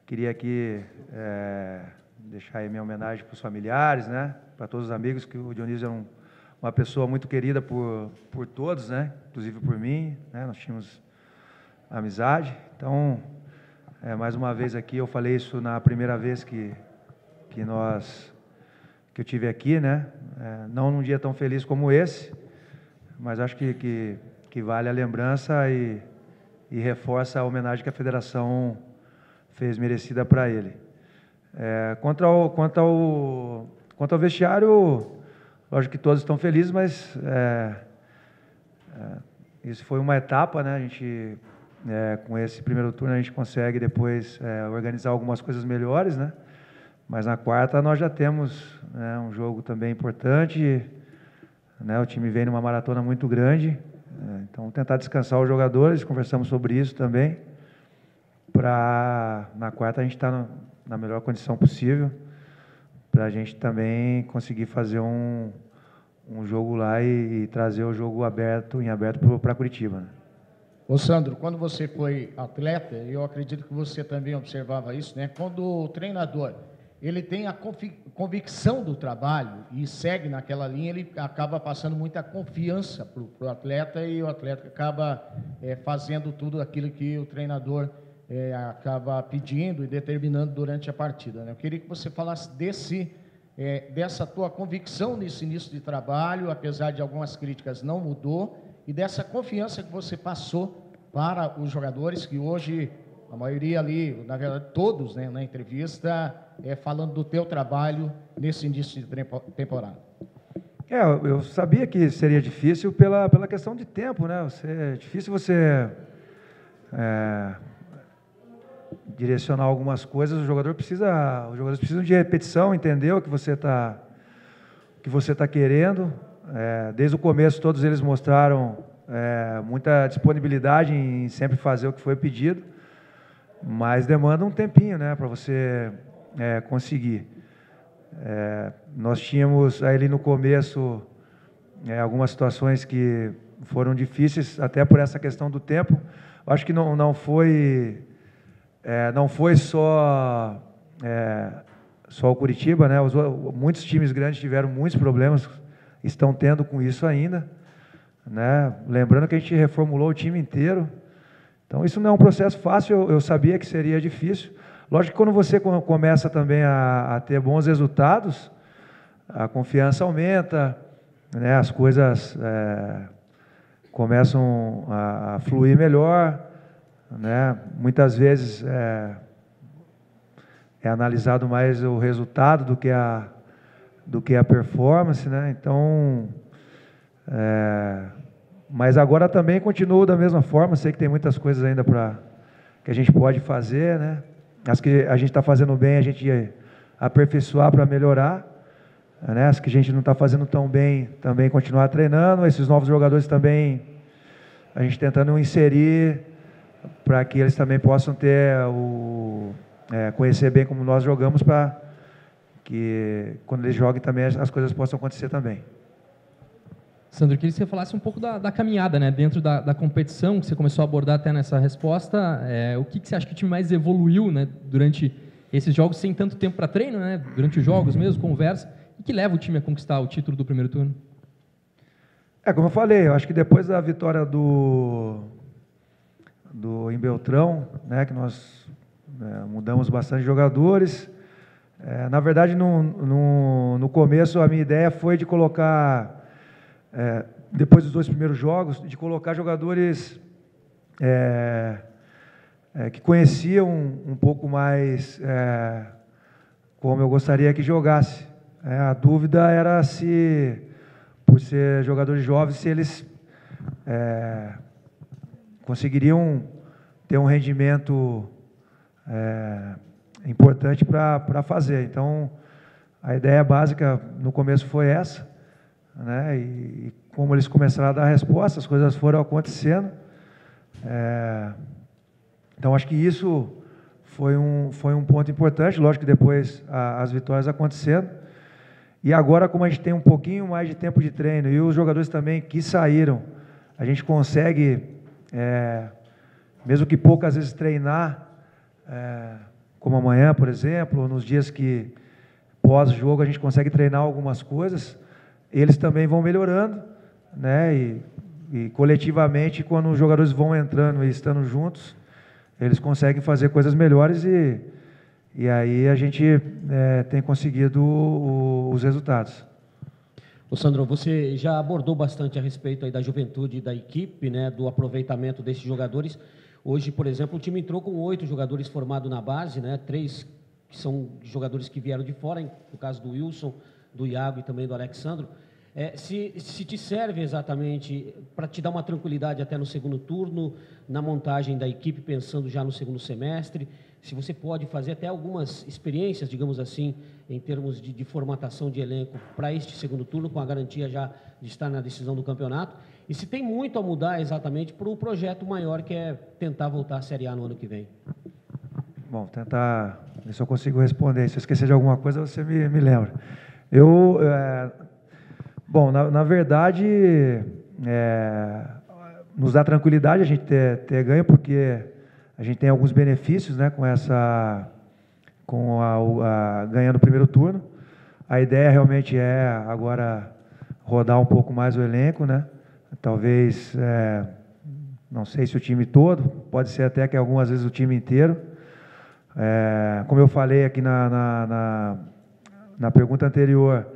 Queria aqui deixar aí minha homenagem para os familiares, né? Para todos os amigos, que o Dionísio é uma pessoa muito querida por todos, né? Inclusive por mim, né? Nós tínhamos amizade. Então, mais uma vez aqui, eu falei isso na primeira vez que eu tive aqui, né? Não num dia tão feliz como esse, mas acho que vale a lembrança e reforça a homenagem que a federação fez merecida para ele. Quanto ao vestiário, lógico que todos estão felizes, mas isso foi uma etapa, né? A gente, com esse primeiro turno, a gente consegue depois organizar algumas coisas melhores, né? Mas na quarta nós já temos, né, um jogo também importante, né? O time vem numa maratona muito grande, então tentar descansar os jogadores, conversamos sobre isso também, para na quarta a gente estar na melhor condição possível, para a gente também conseguir fazer um jogo lá e trazer o jogo em aberto para Curitiba, né? Ô Sandro, quando você foi atleta, eu acredito que você também observava isso, né? Quando o treinador ele tem a convicção do trabalho e segue naquela linha, ele acaba passando muita confiança para o atleta, e o atleta acaba fazendo tudo aquilo que o treinador acaba pedindo e determinando durante a partida, né? Eu queria que você falasse dessa tua convicção nesse início de trabalho, apesar de algumas críticas, não mudou, e dessa confiança que você passou para os jogadores, que hoje, a maioria ali, na verdade todos, né, na entrevista, falando do teu trabalho nesse início de temporada. Eu sabia que seria difícil pela questão de tempo, né? É difícil você direcionar algumas coisas. Os jogadores precisam de repetição, entender o que você está querendo. Desde o começo, todos eles mostraram muita disponibilidade em sempre fazer o que foi pedido, mas demanda um tempinho, né, para você conseguir. Nós tínhamos ali no começo algumas situações que foram difíceis, até por essa questão do tempo. Acho que não foi só o Curitiba, né? Muitos times grandes tiveram muitos problemas, estão tendo com isso ainda, né? Lembrando que a gente reformulou o time inteiro, então isso não é um processo fácil. Eu sabia que seria difícil. Lógico que quando você começa também a ter bons resultados, a confiança aumenta, né? As coisas começam a fluir melhor, né? Muitas vezes é analisado mais o resultado do que a performance, né? Então, mas agora também continuo da mesma forma. Sei que tem muitas coisas ainda que a gente pode fazer, né? As que a gente está fazendo bem, a gente aperfeiçoar para melhorar, né? As que a gente não está fazendo tão bem, também continuar treinando. Esses novos jogadores também, a gente tentando inserir para que eles também possam ter conhecer bem como nós jogamos, para que quando eles joguem também as coisas possam acontecer também. Sandro, eu queria que você falasse um pouco da caminhada, né, dentro da competição, que você começou a abordar até nessa resposta. O que você acha que o time mais evoluiu, né, durante esses jogos, sem tanto tempo para treino, né, durante os jogos mesmo, conversa, e que leva o time a conquistar o título do primeiro turno? Como eu falei, eu acho que depois da vitória em Beltrão, né, que nós mudamos bastante jogadores. Na verdade, no começo, a minha ideia foi de colocar, depois dos 2 primeiros jogos, de colocar jogadores que conheciam um pouco mais como eu gostaria que jogasse. A dúvida era se, por ser jogadores jovens, se eles conseguiriam ter um rendimento importante para fazer. Então, a ideia básica no começo foi essa, né? E como eles começaram a dar resposta, as coisas foram acontecendo. Então, acho que isso foi um ponto importante. Lógico que depois as vitórias acontecendo. E agora, como a gente tem um pouquinho mais de tempo de treino e os jogadores também que saíram, a gente consegue, mesmo que poucas vezes, treinar como amanhã, por exemplo, ou nos dias que pós-jogo a gente consegue treinar algumas coisas, eles também vão melhorando, né? E coletivamente, quando os jogadores vão entrando e estando juntos, eles conseguem fazer coisas melhores e aí a gente tem conseguido os resultados. Ô Sandro, você já abordou bastante a respeito aí da juventude da equipe, né, do aproveitamento desses jogadores. Hoje, por exemplo, o time entrou com 8 jogadores formados na base, né, 3 que são jogadores que vieram de fora, no caso do Wilson, do Iago e também do Alexandro. Se te serve exatamente para te dar uma tranquilidade até no segundo turno, na montagem da equipe, pensando já no segundo semestre, se você pode fazer até algumas experiências, digamos assim, em termos de formatação de elenco para este segundo turno, com a garantia já de estar na decisão do campeonato, e se tem muito a mudar exatamente para um projeto maior, que é tentar voltar à Série A no ano que vem. Bom, tentar ver se eu consigo responder. Se eu esquecer de alguma coisa, você me lembra. Bom, na verdade, nos dá tranquilidade a gente ter ganho, porque a gente tem alguns benefícios, né, ganhando o primeiro turno. A ideia realmente é agora rodar um pouco mais o elenco, né? Talvez, não sei se o time todo, pode ser até que algumas vezes o time inteiro. Como eu falei aqui na pergunta anterior,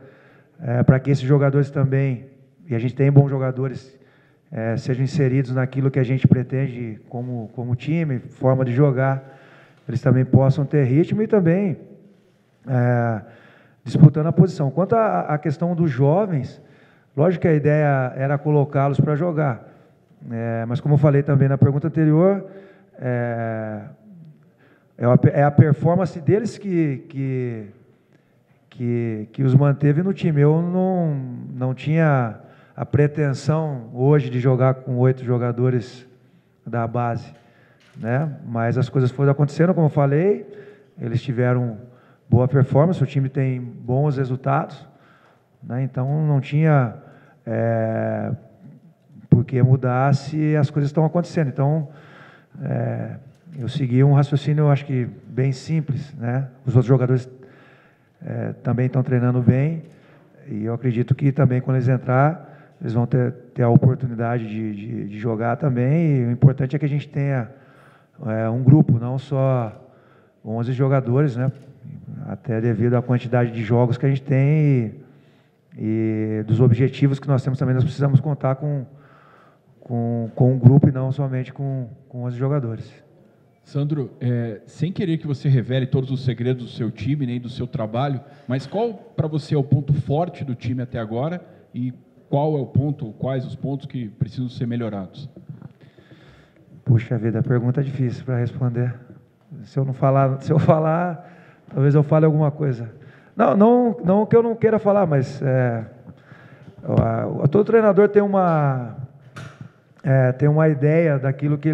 para que esses jogadores também, e a gente tem bons jogadores, sejam inseridos naquilo que a gente pretende como time, forma de jogar, eles também possam ter ritmo e também disputando a posição. Quanto à questão dos jovens, lógico que a ideia era colocá-los para jogar, mas como eu falei também na pergunta anterior, é a performance deles que os manteve no time. Eu não tinha a pretensão hoje de jogar com 8 jogadores da base, né? Mas as coisas foram acontecendo, como eu falei, eles tiveram boa performance, o time tem bons resultados, né? Então não tinha por que mudar se as coisas estão acontecendo. Então eu segui um raciocínio, eu acho que bem simples, né? Os outros jogadores também estão treinando bem, e eu acredito que também quando eles entrar, eles vão ter a oportunidade de jogar também, e o importante é que a gente tenha um grupo, não só 11 jogadores, né? Até devido à quantidade de jogos que a gente tem e dos objetivos que nós temos também, nós precisamos contar com um grupo e não somente com 11 jogadores. Sandro, sem querer que você revele todos os segredos do seu time, nem do seu trabalho, mas qual para você é o ponto forte do time até agora e quais os pontos que precisam ser melhorados? Puxa vida, a pergunta é difícil para responder. Se eu falar, talvez eu fale alguma coisa. Não que eu não queira falar, mas todo treinador tem uma ideia daquilo que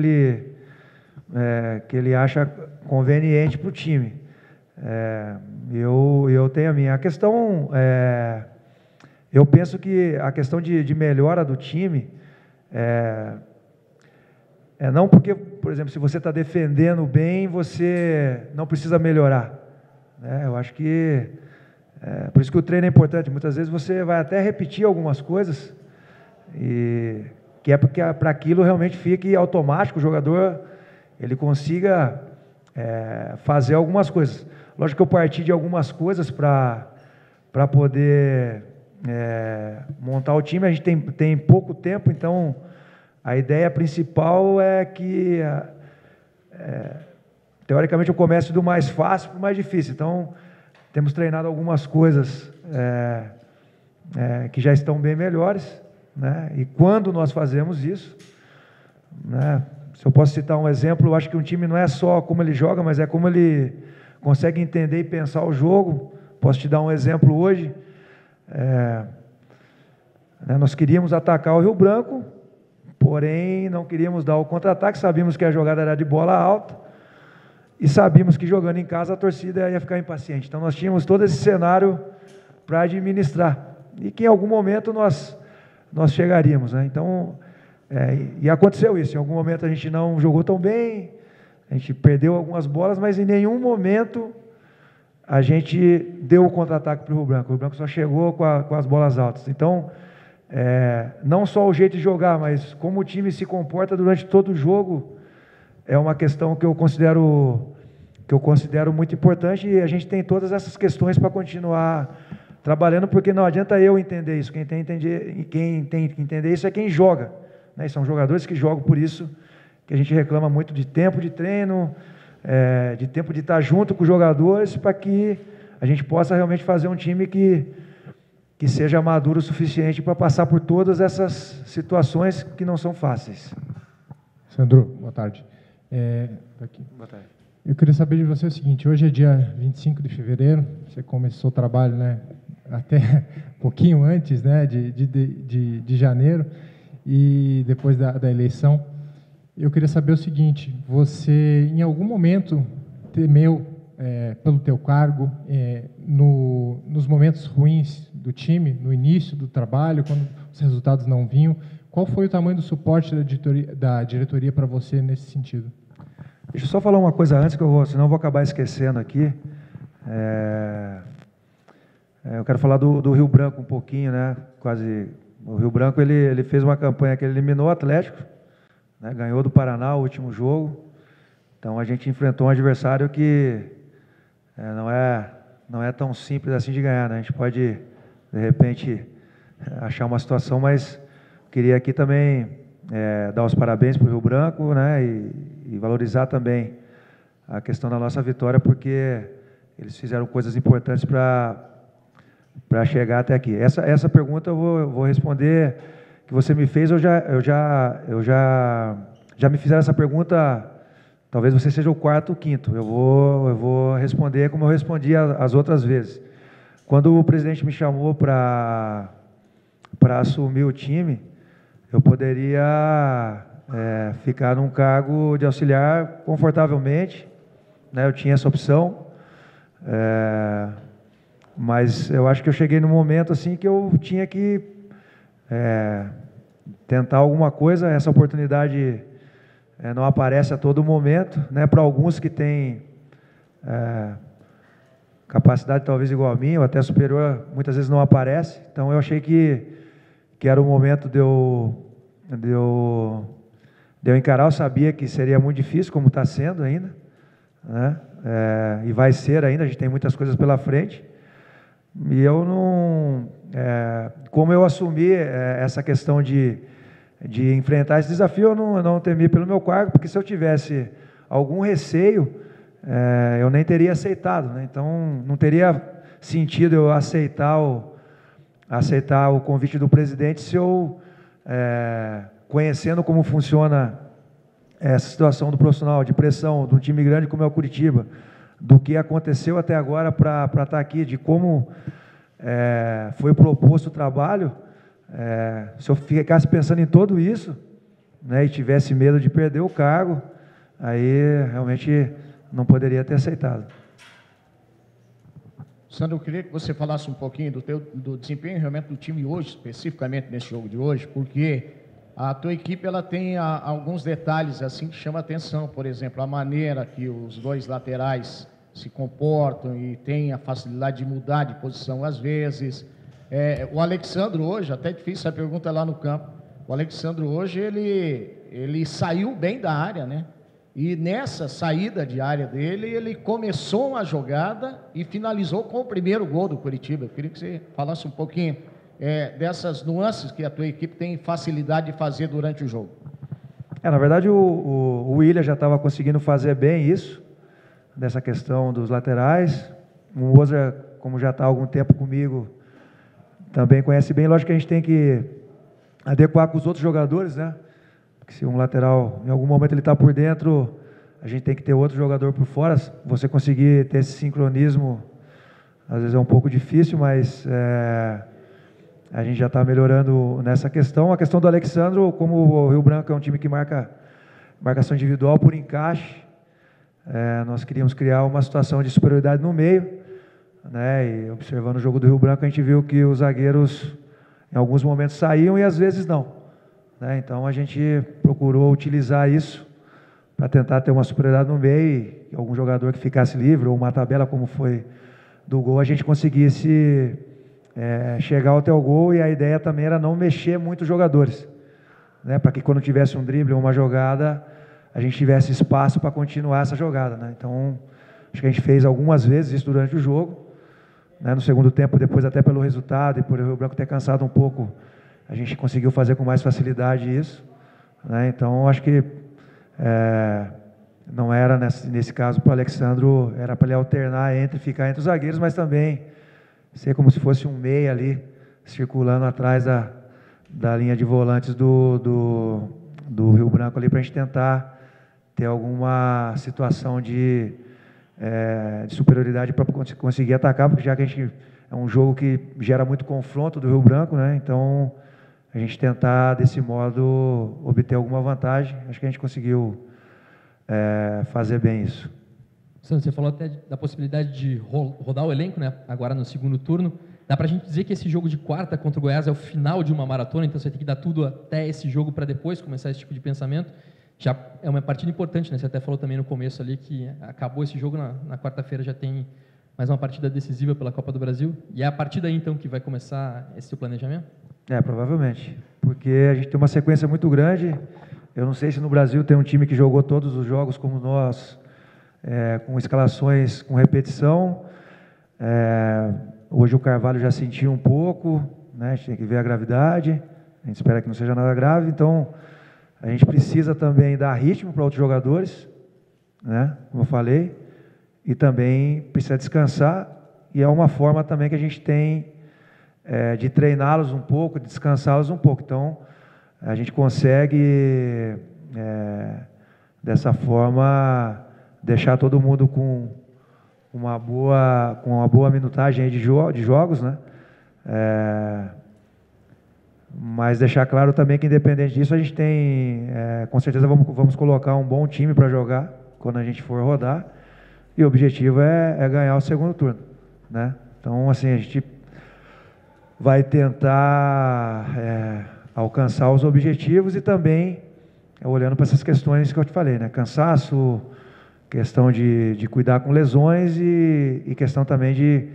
ele acha conveniente para o time. Eu tenho a minha. A questão, eu penso que a questão de melhora do time não porque, por exemplo, se você está defendendo bem, você não precisa melhorar, né? Eu acho que por isso que o treino é importante. Muitas vezes você vai até repetir algumas coisas e que porque para aquilo realmente fique automático, o jogador ele consiga fazer algumas coisas. Lógico que eu parti de algumas coisas para poder montar o time. A gente tem pouco tempo, então a ideia principal é que, teoricamente, eu comece do mais fácil para o mais difícil. Então, temos treinado algumas coisas que já estão bem melhores, né? E quando nós fazemos isso, né? Se eu posso citar um exemplo, eu acho que um time não é só como ele joga, mas é como ele consegue entender e pensar o jogo. Posso te dar um exemplo hoje. Nós queríamos atacar o Rio Branco, porém não queríamos dar o contra-ataque, sabíamos que a jogada era de bola alta e sabíamos que jogando em casa a torcida ia ficar impaciente. Então nós tínhamos todo esse cenário para administrar e que em algum momento nós chegaríamos, né? Então, e aconteceu isso. Em algum momento a gente não jogou tão bem, A gente perdeu algumas bolas, mas em nenhum momento a gente deu o contra-ataque para o Rio Branco. O Rio Branco só chegou com as bolas altas. Então, não só o jeito de jogar, mas como o time se comporta durante todo o jogo, é uma questão que eu considero muito importante, e a gente tem todas essas questões para continuar trabalhando, porque não adianta eu entender isso. Quem tem que entender isso é quem joga, né? E são jogadores que jogam, por isso que a gente reclama muito de tempo de treino, de tempo de estar junto com os jogadores, para que a gente possa realmente fazer um time que seja maduro o suficiente para passar por todas essas situações que não são fáceis. Sandro, boa tarde. Aqui. Boa tarde. Eu queria saber de você o seguinte: hoje é dia 25 de fevereiro, você começou o trabalho, né, até um pouquinho antes, né, de janeiro, e depois da eleição. Eu queria saber o seguinte: você em algum momento temeu pelo teu cargo, nos momentos ruins do time, no início do trabalho, quando os resultados não vinham? Qual foi o tamanho do suporte da diretoria para você nesse sentido? Deixa eu só falar uma coisa antes, senão eu vou acabar esquecendo aqui. Eu quero falar do Rio Branco um pouquinho, né? O Rio Branco ele fez uma campanha que ele eliminou o Atlético, né? Ganhou do Paraná o último jogo. Então a gente enfrentou um adversário que não é tão simples assim de ganhar, né? A gente pode, de repente, achar uma situação, mas queria aqui também dar os parabéns para o Rio Branco, né? E valorizar também a questão da nossa vitória, porque eles fizeram coisas importantes para chegar até aqui. Essa pergunta eu vou responder, que você me fez. Já me fizeram essa pergunta. Talvez você seja o quarto ou quinto. Eu vou responder como eu respondi as outras vezes. Quando o presidente me chamou para assumir o time, eu poderia ficar num cargo de auxiliar confortavelmente, né? Eu tinha essa opção, mas eu acho que eu cheguei num momento assim que eu tinha que tentar alguma coisa. Essa oportunidade não aparece a todo momento, né? Para alguns que têm capacidade talvez igual a minha, ou até superior, muitas vezes não aparece. Então eu achei que era o momento de eu encarar. Eu sabia que seria muito difícil, como está sendo ainda, né? E vai ser ainda. A gente tem muitas coisas pela frente, e eu não, como eu assumi essa questão de enfrentar esse desafio, eu não temi pelo meu cargo, porque se eu tivesse algum receio, eu nem teria aceitado, né? Então não teria sentido eu aceitar o convite do presidente se eu, conhecendo como funciona essa situação do profissional, de pressão, de um time grande como é o Curitiba, do que aconteceu até agora para estar aqui, de como foi proposto o trabalho, se eu ficasse pensando em tudo isso, né, e tivesse medo de perder o cargo, aí realmente não poderia ter aceitado. Sandro, eu queria que você falasse um pouquinho do desempenho realmente do time hoje, especificamente nesse jogo de hoje, porque a tua equipe ela tem alguns detalhes assim que chamam a atenção. Por exemplo, a maneira que os dois laterais se comportam e tem a facilidade de mudar de posição às vezes. O Alexandro hoje, até difícil essa pergunta lá no campo, o Alexandro hoje ele saiu bem da área, né? E nessa saída de área dele, ele começou uma jogada e finalizou com o primeiro gol do Curitiba. Eu queria que você falasse um pouquinho dessas nuances que a tua equipe tem facilidade de fazer durante o jogo. Na verdade, o William já estava conseguindo fazer bem isso, dessa questão dos laterais. O Osra, como já está há algum tempo comigo, também conhece bem. Lógico que a gente tem que adequar com os outros jogadores, né? Porque se um lateral, em algum momento ele está por dentro, a gente tem que ter outro jogador por fora. Você conseguir ter esse sincronismo, às vezes é um pouco difícil, mas a gente já está melhorando nessa questão. A questão do Alexandro, como o Rio Branco é um time que marca marcação individual por encaixe, nós queríamos criar uma situação de superioridade no meio, né? E observando o jogo do Rio Branco, a gente viu que os zagueiros em alguns momentos saíam e às vezes não, né? Então a gente procurou utilizar isso para tentar ter uma superioridade no meio, e algum jogador que ficasse livre, ou uma tabela como foi do gol, a gente conseguisse chegar até o gol, e a ideia também era não mexer muito os jogadores, né, para que quando tivesse um drible ou uma jogada, a gente tivesse espaço para continuar essa jogada, né? Então, acho que a gente fez algumas vezes isso durante o jogo, né, no segundo tempo, depois até pelo resultado e por o Rio Branco ter cansado um pouco, a gente conseguiu fazer com mais facilidade isso, né? Então, acho que não era nesse caso para o Alexandro, era para ele alternar ficar entre os zagueiros, mas também ser como se fosse um meia ali, circulando atrás da linha de volantes do Rio Branco ali, para a gente tentar ter alguma situação de superioridade para conseguir atacar, porque já que a gente é um jogo que gera muito confronto do Rio Branco, né? Então a gente tentar desse modo obter alguma vantagem, acho que a gente conseguiu fazer bem isso. Sandro, você falou até da possibilidade de rodar o elenco, né? Agora no segundo turno. Dá para a gente dizer que esse jogo de quarta contra o Goiás é o final de uma maratona, então você tem que dar tudo até esse jogo para depois começar esse tipo de pensamento. Já é uma partida importante, né? Você até falou também no começo ali que acabou esse jogo, na quarta-feira já tem mais uma partida decisiva pela Copa do Brasil. E é a partir daí, então, que vai começar esse seu planejamento? Provavelmente, porque a gente tem uma sequência muito grande. Eu não sei se no Brasil tem um time que jogou todos os jogos como nós, com escalações com repetição. Hoje o Carvalho já sentiu um pouco, né? A gente tem que ver a gravidade, a gente espera que não seja nada grave, então a gente precisa também dar ritmo para outros jogadores, né? Como eu falei, e também precisa descansar, e é uma forma também que a gente tem de treiná-los um pouco, de descansá-los um pouco. Então, a gente consegue, dessa forma, deixar todo mundo com uma boa minutagem aí de jogos, né? Mas deixar claro também que, independente disso, a gente tem, com certeza vamos colocar um bom time para jogar quando a gente for rodar, e o objetivo é ganhar o segundo turno, né? Então, assim, a gente vai tentar alcançar os objetivos e também olhando para essas questões que eu te falei, né? Cansaço, questão de cuidar com lesões e questão também de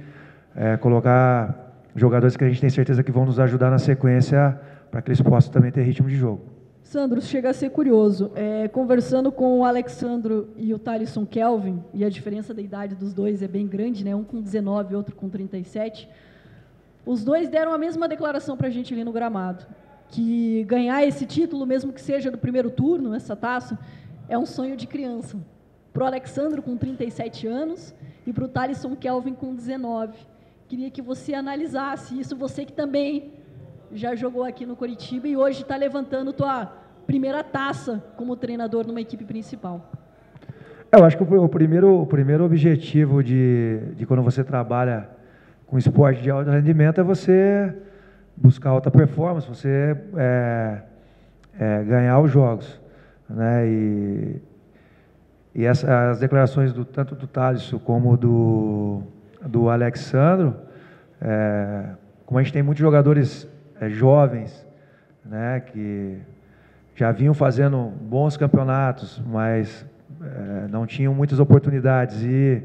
colocar jogadores que a gente tem certeza que vão nos ajudar na sequência para que eles possam também ter ritmo de jogo. Sandro, chega a ser curioso, conversando com o Alexandro e o Thalisson Kelvin, e a diferença da idade dos dois é bem grande, né? Um com 19 e outro com 37, os dois deram a mesma declaração para a gente ali no gramado, que ganhar esse título, mesmo que seja do primeiro turno, essa taça, é um sonho de criança. Para o Alexandro com 37 anos e para o Thalisson Kelvin com 19. Queria que você analisasse isso, você que também já jogou aqui no Coritiba e hoje está levantando tua primeira taça como treinador numa equipe principal. Eu acho que o primeiro objetivo de quando você trabalha com esporte de alto rendimento é você buscar alta performance, você ganhar os jogos, né? E as declarações tanto do Thalisson como do Alexandro, como a gente tem muitos jogadores jovens, né, que já vinham fazendo bons campeonatos, mas não tinham muitas oportunidades e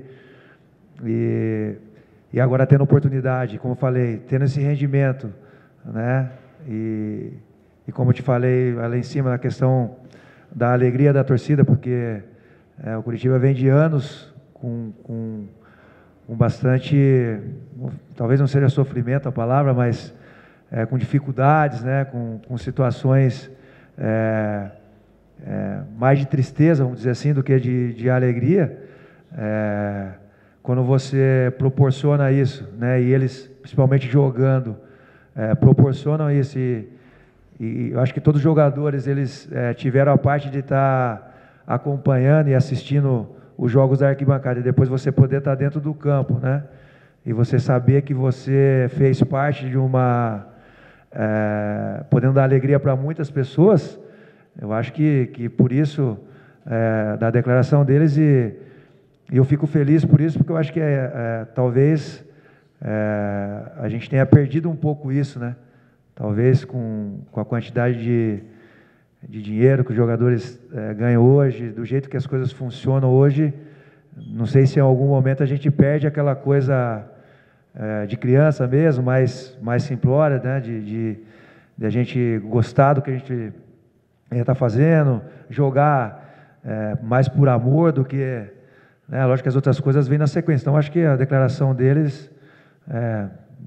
agora tendo oportunidade, como eu falei, tendo esse rendimento, né, e como eu te falei lá em cima, na questão da alegria da torcida, porque o Coritiba vem de anos com bastante, talvez não seja sofrimento a palavra, mas com dificuldades, né, com situações mais de tristeza, vamos dizer assim, do que de alegria. Quando você proporciona isso, né, e eles, principalmente jogando, proporcionam isso, e eu acho que todos os jogadores eles tiveram a parte de estar acompanhando e assistindo os jogos da arquibancada, e depois você poder estar dentro do campo, né? E você saber que você fez parte de podendo dar alegria para muitas pessoas. Eu acho que por isso, da declaração deles, e eu fico feliz por isso, porque eu acho que talvez a gente tenha perdido um pouco isso, né? Talvez com a quantidade de dinheiro que os jogadores ganham hoje, do jeito que as coisas funcionam hoje, não sei se em algum momento a gente perde aquela coisa de criança mesmo, mais simplória, né? De a gente gostar do que a gente está fazendo, jogar mais por amor do que... Né? Lógico que as outras coisas vêm na sequência. Então, acho que a declaração deles,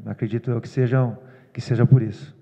acredito eu que seja por isso.